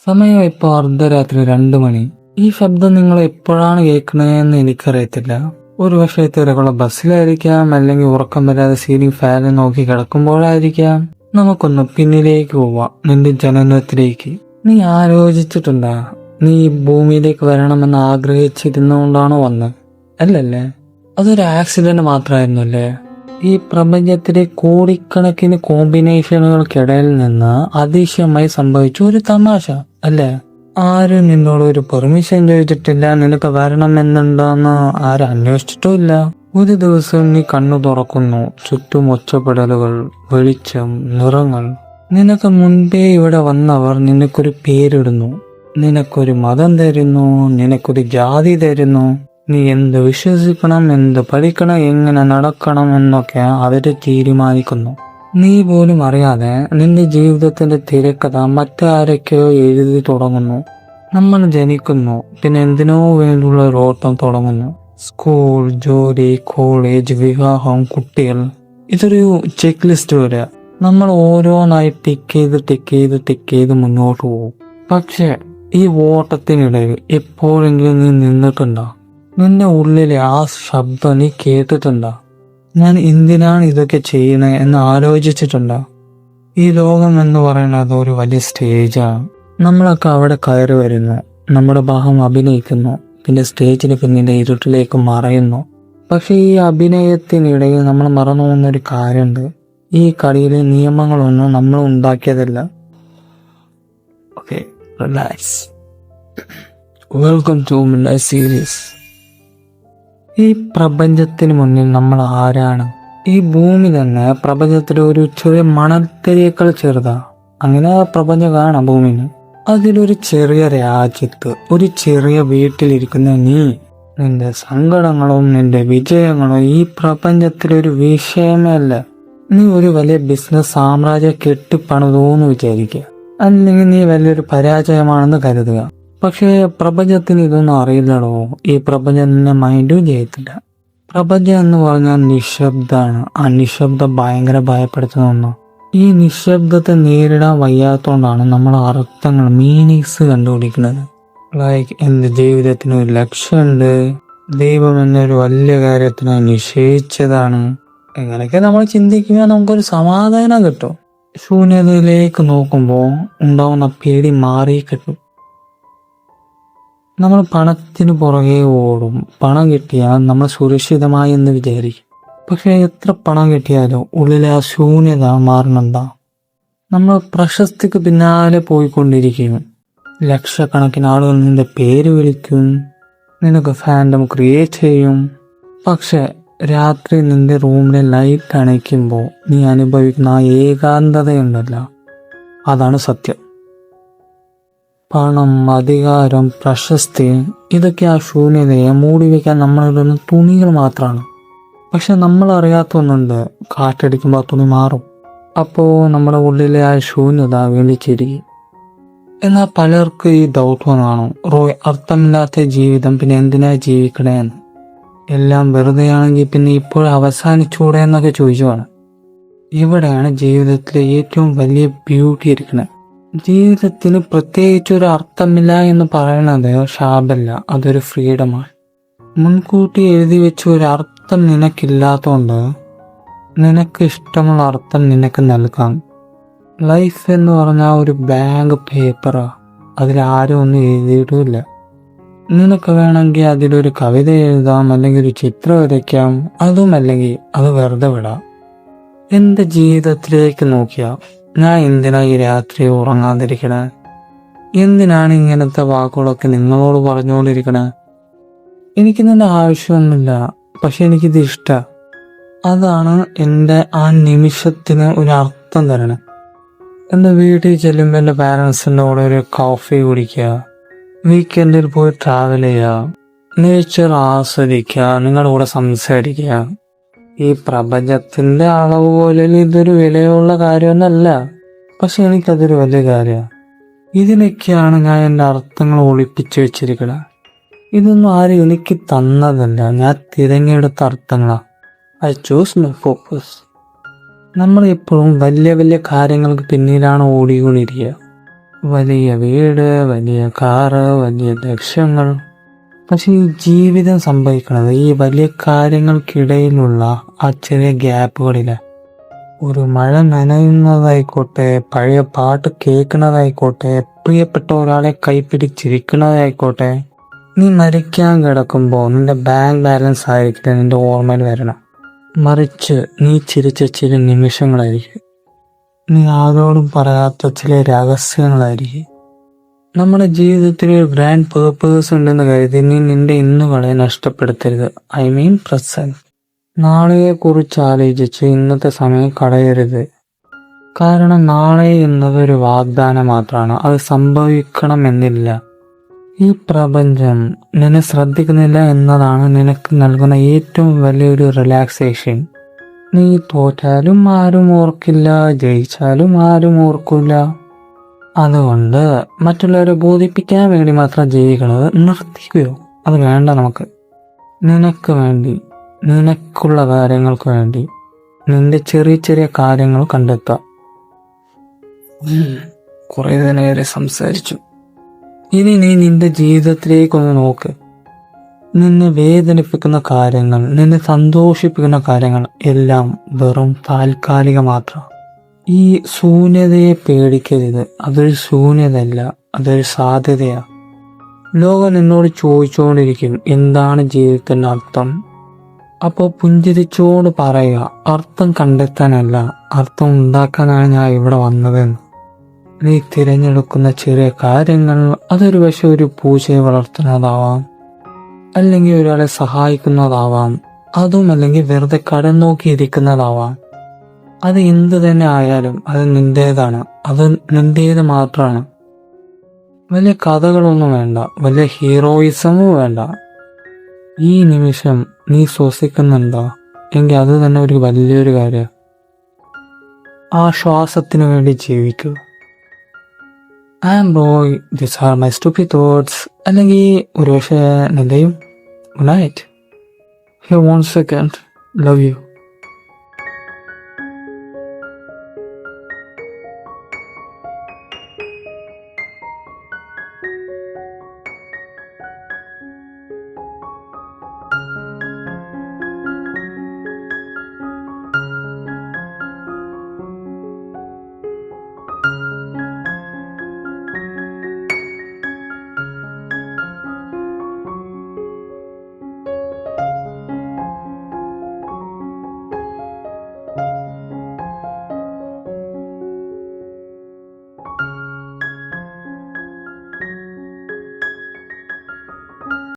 സമയം ഇപ്പോൾ അർദ്ധരാത്രി 2 മണി. ഈ ശബ്ദം നിങ്ങൾ എപ്പോഴാണ് കേൾക്കണതെന്ന് എനിക്കറിയത്തില്ല. ഒരു പക്ഷേ തിരക്കുള്ള ബസ്സിലായിരിക്കാം, അല്ലെങ്കിൽ ഉറക്കം വരാതെ സീലിംഗ് ഫാനിൽ നോക്കി കിടക്കുമ്പോഴായിരിക്കാം. നമുക്കൊന്ന് പിന്നിലേക്ക് പോവാം, നിന്റെ ജനനത്തിലേക്ക്. നീ ആലോചിച്ചിട്ടുണ്ടാ, നീ ഈ ഭൂമിയിലേക്ക് വരണമെന്ന് ആഗ്രഹിച്ചിരുന്നുകൊണ്ടാണോ വന്നത്? അല്ലല്ലേ? അതൊരു ആക്സിഡന്റ് മാത്രമായിരുന്നല്ലേ? ഈ പ്രപഞ്ചത്തിലെ കോടിക്കണക്കിന് കോമ്പിനേഷനുകൾക്കിടയിൽ നിന്ന് അതിശയമായി സംഭവിച്ച ഒരു തമാശ അല്ലേ? ആരും നിന്നോട് ഒരു പെർമിഷൻ ചോദിച്ചിട്ടില്ല, നിനക്ക് വരണമെന്നുണ്ടോന്ന് ആരും അന്വേഷിച്ചിട്ടുമില്ല. ഒരു ദിവസം നീ കണ്ണു തുറക്കുന്നു, ചുറ്റും ഒച്ചപ്പെടലുകൾ, വെളിച്ചം, നിറങ്ങൾ. നിനക്ക് മുൻപേ ഇവിടെ വന്നവർ നിനക്കൊരു പേരിടുന്നു, നിനക്കൊരു മതം തരുന്നു, നിനക്കൊരു ജാതി തരുന്നു. നീ എന്ത് വിശ്വസിക്കണം, എന്ത് പഠിക്കണം, എങ്ങനെ നടക്കണം എന്നൊക്കെ അവര് തീരുമാനിക്കുന്നു. നീ പോലും അറിയാതെ നിന്റെ ജീവിതത്തിന്റെ തിരക്കഥ മറ്റാരൊക്കെയോ എഴുതി തുടങ്ങുന്നു. നമ്മൾ ജനിക്കുന്നു, പിന്നെ എന്തിനോ വേണ്ടിയുള്ള ഒരു ഓട്ടം തുടങ്ങുന്നു. സ്കൂൾ, ജോലി, കോളേജ്, വിവാഹം, കുട്ടികൾ. ഇതൊരു ചെക്ക് ലിസ്റ്റ് വരെ. നമ്മൾ ഓരോന്നായി ടിക്ക് ചെയ്ത് മുന്നോട്ട് പോകും. പക്ഷെ ഈ ഓട്ടത്തിനിടയിൽ എപ്പോഴെങ്കിലും നീ നിന്നിട്ടുണ്ടോ? നിന്റെ ഉള്ളിലെ ആ ശബ്ദം നീ കേട്ടിട്ടുണ്ടോ? ഞാൻ എന്തിനാണ് ഇതൊക്കെ ചെയ്യണേ എന്ന് ആലോചിച്ചിട്ടുണ്ടോ? ഈ ലോകം എന്ന് പറയുന്നത് ഒരു വലിയ സ്റ്റേജാണ്. നമ്മളൊക്കെ അവിടെ കയറി വരുന്നു, നമ്മുടെ ഭാഗം അഭിനയിക്കുന്നു, പിന്നെ സ്റ്റേജിന് പിന്നിലെ ഇരുട്ടിലേക്ക് മറയുന്നു. പക്ഷെ ഈ അഭിനയത്തിനിടയിൽ നമ്മൾ മറന്നു പോകുന്നൊരു കാര്യമുണ്ട്. ഈ കളിയിലെ നിയമങ്ങളൊന്നും നമ്മൾ ഉണ്ടാക്കിയതല്ല. Okay, relax. Welcome to midnight series. ഈ പ്രപഞ്ചത്തിന് മുന്നിൽ നമ്മൾ ആരാണ്? ഈ ഭൂമി തന്നെ പ്രപഞ്ചത്തിലെ ഒരു ചെറിയ മണൽത്തരിയേക്കാൾ ചെറുതാ. അങ്ങനെ പ്രപഞ്ചം കാണാം ഭൂമിന്. അതിലൊരു ചെറിയ രാജ്യത്ത്, ഒരു ചെറിയ വീട്ടിലിരിക്കുന്ന നീ, നിന്റെ സങ്കടങ്ങളും നിന്റെ വിജയങ്ങളും ഈ പ്രപഞ്ചത്തിലൊരു വിഷയമേ അല്ല. നീ ഒരു വലിയ ബിസിനസ് സാമ്രാജ്യം കെട്ടിപ്പണിതോന്ന് വിചാരിക്കുക, അല്ലെങ്കിൽ നീ വലിയൊരു പരാജയമാണെന്ന് കരുതുക. പക്ഷേ പ്രപഞ്ചത്തിന് ഇതൊന്നും അറിയില്ലടോ. ഈ പ്രപഞ്ചം നിന്നെ മൈൻഡും ചെയ്യത്തില്ല. പ്രപഞ്ചം എന്ന് പറഞ്ഞാൽ നിശബ്ദമാണ്. ആ നിശബ്ദം ഭയങ്കര ഭയപ്പെടുത്തുന്ന ഒന്നോ. ഈ നിശബ്ദത്തെ നേരിടാൻ വയ്യാത്തോണ്ടാണ് നമ്മൾ അർത്ഥങ്ങൾ, മീനിങ്സ് കണ്ടുപിടിക്കുന്നത്. ലൈക്ക് എന്റെ ജീവിതത്തിന് ഒരു ലക്ഷ്യമുണ്ട്, ദൈവം എന്നൊരു വലിയ കാര്യത്തിന് നിശ്ചയിച്ചതാണ്. എങ്ങനെയൊക്കെ നമ്മൾ ചിന്തിക്കുമ്പോൾ നമുക്കൊരു സമാധാനം കിട്ടും. ശൂന്യതയിലേക്ക് നോക്കുമ്പോൾ ഉണ്ടാവുന്ന പേടി മാറി കിട്ടും. നമ്മൾ പണത്തിന് പുറകെ ഓടും. പണം കിട്ടിയാൽ നമ്മൾ സുരക്ഷിതമായി എന്ന് വിചാരിക്കും. പക്ഷെ എത്ര പണം കിട്ടിയാലും ഉള്ളിലെ ആ ശൂന്യത മാറണമെന്താ? നമ്മൾ പ്രശസ്തിക്ക് പിന്നാലെ പോയിക്കൊണ്ടിരിക്കും. ലക്ഷക്കണക്കിന് ആളുകൾ നിന്റെ പേര് വിളിക്കും, നിനക്ക് ഫാൻഡം ക്രിയേറ്റ് ചെയ്യും. പക്ഷെ രാത്രി നിന്റെ റൂമിലെ ലൈറ്റ് അണയ്ക്കുമ്പോൾ നീ അനുഭവിക്കുന്ന ആ ഏകാന്തതയുണ്ടല്ലോ, അതാണ് സത്യം. പണം, അധികാരം, പ്രശസ്തി, ഇതൊക്കെ ആ ശൂന്യതയെ മൂടി വയ്ക്കാൻ നമ്മളിടുന്ന തുണികൾ മാത്രമാണ്. പക്ഷെ നമ്മൾ അറിയാത്തൊന്നുണ്ട്, കാറ്റടിക്കുമ്പോൾ തുണി മാറും. അപ്പോൾ നമ്മുടെ ഉള്ളിലെ ആ ശൂന്യത വിളിച്ചിരിക്കും. എന്നാൽ പലർക്കും ഈ ഡൗട്ട് വന്നാണോ, റോയ്, അർത്ഥമില്ലാത്ത ജീവിതം പിന്നെ എന്തിനാ ജീവിക്കണേന്ന്? എല്ലാം വെറുതെയാണെങ്കിൽ പിന്നെ ഇപ്പോഴും അവസാനിച്ചൂടെ എന്നൊക്കെ ചോദിച്ചുവാണ്. ഇവിടെയാണ് ജീവിതത്തിലെ ഏറ്റവും വലിയ ബ്യൂട്ടി ഇരിക്കുന്നത്. ജീവിതത്തിന് പ്രത്യേകിച്ചൊരു അർത്ഥമില്ല എന്ന് പറയുന്നത് ശാപല്ല, അതൊരു ഫ്രീഡമാണ്. മുൻകൂട്ടി എഴുതി വെച്ച ഒരു അർത്ഥം നിനക്കില്ലാത്തതുകൊണ്ട് നിനക്ക് ഇഷ്ടമുള്ള അർത്ഥം നിനക്ക് നൽകാം. ലൈഫ് എന്ന് പറഞ്ഞാൽ ഒരു ബാങ്ക് പേപ്പറാ, അതിലാരും ഒന്നും എഴുതിയിട്ടില്ല. നിനക്ക് വേണമെങ്കിൽ അതിലൊരു കവിത എഴുതാം, അല്ലെങ്കിൽ ഒരു ചിത്രം വരയ്ക്കാം, അതുമല്ലെങ്കിൽ അത് വെറുതെ വിടാം. എന്റെ ജീവിതത്തിലേക്ക് നോക്കിയാ ഞാൻ എന്തിനാ ഈ രാത്രി ഉറങ്ങാതിരിക്കണേ? എന്തിനാണ് ഇങ്ങനത്തെ വാക്കുകളൊക്കെ നിങ്ങളോട് പറഞ്ഞുകൊണ്ടിരിക്കണേ? എനിക്ക് നിന്റെ ആവശ്യമൊന്നുമില്ല, പക്ഷെ എനിക്കിത് ഇഷ്ടം. അതാണ് എൻ്റെ ആ നിമിഷത്തിന് ഒരു അർത്ഥം തരണേ. എൻ്റെ വീട്ടിൽ ചെല്ലുമ്പോൾ എൻ്റെ പാരൻസിൻ്റെ കൂടെ ഒരു കോഫി കുടിക്കുക, വീക്കെൻഡിൽ പോയി ട്രാവൽ ചെയ്യുക, നേച്ചർ ആസ്വദിക്കുക, നിങ്ങളുടെ കൂടെ സംസാരിക്കുക. ഈ പ്രപഞ്ചത്തിന്റെ അളവ് പോലെ ഇതൊരു വിലയുള്ള കാര്യമൊന്നല്ല, പക്ഷെ എനിക്കതൊരു വലിയ കാര്യമാണ്. ഇതിനൊക്കെയാണ് ഞാൻ എൻ്റെ അർത്ഥങ്ങൾ ഒളിപ്പിച്ചു വെച്ചിരിക്കുന്നത്. ഇതൊന്നും ആരും എനിക്ക് തന്നതല്ല, ഞാൻ തിരഞ്ഞെടുത്ത അർത്ഥങ്ങളാ. I choose my focus. നമ്മൾ എപ്പോഴും വലിയ വലിയ കാര്യങ്ങൾക്ക് പിന്നിലാണ് ഓടിക്കൊണ്ടിരിക്കുക. വലിയ വീട്, വലിയ കാറ്, വലിയ ലക്ഷ്യങ്ങൾ. പക്ഷെ ഈ ജീവിതം സംഭവിക്കുന്നത് ഈ വലിയ കാര്യങ്ങൾക്കിടയിലുള്ള ആ ചെറിയ ഗ്യാപ്പുകളില്. ഒരു മഴ നനയുന്നതായിക്കോട്ടെ, പഴയ പാട്ട് കേൾക്കുന്നതായിക്കോട്ടെ, പ്രിയപ്പെട്ട ഒരാളെ കൈപ്പിടിച്ചിരിക്കുന്നതായിക്കോട്ടെ. നീ മരിക്കാൻ കിടക്കുമ്പോൾ നിന്റെ ബാങ്ക് ബാലൻസ് ആയിരിക്കില്ല നിന്റെ ഓർമ്മയിൽ വരണം. മറിച്ച് നീ ചിരിച്ച ചില നിമിഷങ്ങളായിരിക്കും. നീ ആരോടും പറയാത്ത ചില രഹസ്യങ്ങളായിരിക്കും. നമ്മുടെ ജീവിതത്തിൽ ഒരു ഗ്രാൻഡ് പേർപ്പേഴ്സ് ഉണ്ടെന്ന് കരുതി നീ നിന്റെ ഇന്നുകളെ നഷ്ടപ്പെടുത്തരുത്. I mean present. നാളെയെ കുറിച്ച് ആലോചിച്ച് ഇന്നത്തെ സമയം കളയരുത്. കാരണം നാളെ എന്നത് ഒരു വാഗ്ദാനം മാത്രമാണ്. അത് സംഭവിക്കണമെന്നില്ല. ഈ പ്രപഞ്ചം നിന്നെ ശ്രദ്ധിക്കുന്നില്ല എന്നതാണ് നിനക്ക് നൽകുന്ന ഏറ്റവും വലിയൊരു റിലാക്സേഷൻ. നീ തോറ്റാലും ആരും ഓർക്കില്ല, ജയിച്ചാലും ആരും ഓർക്കില്ല. അതുകൊണ്ട് മറ്റുള്ളവരെ ബോധിപ്പിക്കാൻ വേണ്ടി മാത്രം ജീവിക്കുന്നത് നിർത്തിക്കുകയോ? അത് വേണ്ട. നമുക്ക് നിനക്ക് വേണ്ടി, നിനക്കുള്ള കാര്യങ്ങൾക്ക് വേണ്ടി നിന്റെ ചെറിയ ചെറിയ കാര്യങ്ങൾ കണ്ടെത്താം. കുറെ നേരം സംസാരിച്ചു. ഇനി നീ നിന്റെ ജീവിതത്തിലേക്കൊന്ന് നോക്ക്. നിന്നെ വേദനിപ്പിക്കുന്ന കാര്യങ്ങൾ, നിന്നെ സന്തോഷിപ്പിക്കുന്ന കാര്യങ്ങൾ എല്ലാം വെറും താൽക്കാലിക മാത്രം. ഈ ശൂന്യതയെ പേടിക്കരുത്. അതൊരു ശൂന്യതയല്ല, അതൊരു സാധ്യതയാ. ലോകം നിന്നോട് ചോദിച്ചുകൊണ്ടിരിക്കും എന്താണ് ജീവിതത്തിന്റെ അർത്ഥം. അപ്പോൾ പുഞ്ചിരിച്ചോട് പറയുക, അർത്ഥം കണ്ടെത്താനല്ല, അർത്ഥം ഉണ്ടാക്കാനാണ് ഞാൻ ഇവിടെ വന്നതെന്ന്. നീ തിരഞ്ഞെടുക്കുന്ന ചെറിയ കാര്യങ്ങൾ, അതൊരു പക്ഷെ ഒരു പൂച്ചയെ വളർത്തുന്നതാവാം, അല്ലെങ്കിൽ ഒരാളെ സഹായിക്കുന്നതാവാം, അതും അല്ലെങ്കിൽ വെറുതെ കടം നോക്കിയിരിക്കുന്നതാവാം. അത് എന്ത് തന്നെ ആയാലും അത് നിന്റേതാണ്. അത് നിന്റേത് മാത്രമാണ്. വലിയ കഥകളൊന്നും വേണ്ട, വലിയ ഹീറോയിസമും വേണ്ട. ഈ നിമിഷം നീ ശ്വസിക്കുന്നുണ്ടോ എങ്കിൽ അത് തന്നെ ഒരു വലിയൊരു കാര്യം. ആ ശ്വാസത്തിനു വേണ്ടി ജീവിക്കുക. I am Roy, this are my stupid thoughts. അല്ലെങ്കിൽ ഒരു പക്ഷേ നിന്റെയും. Good night. Here one second. Love U.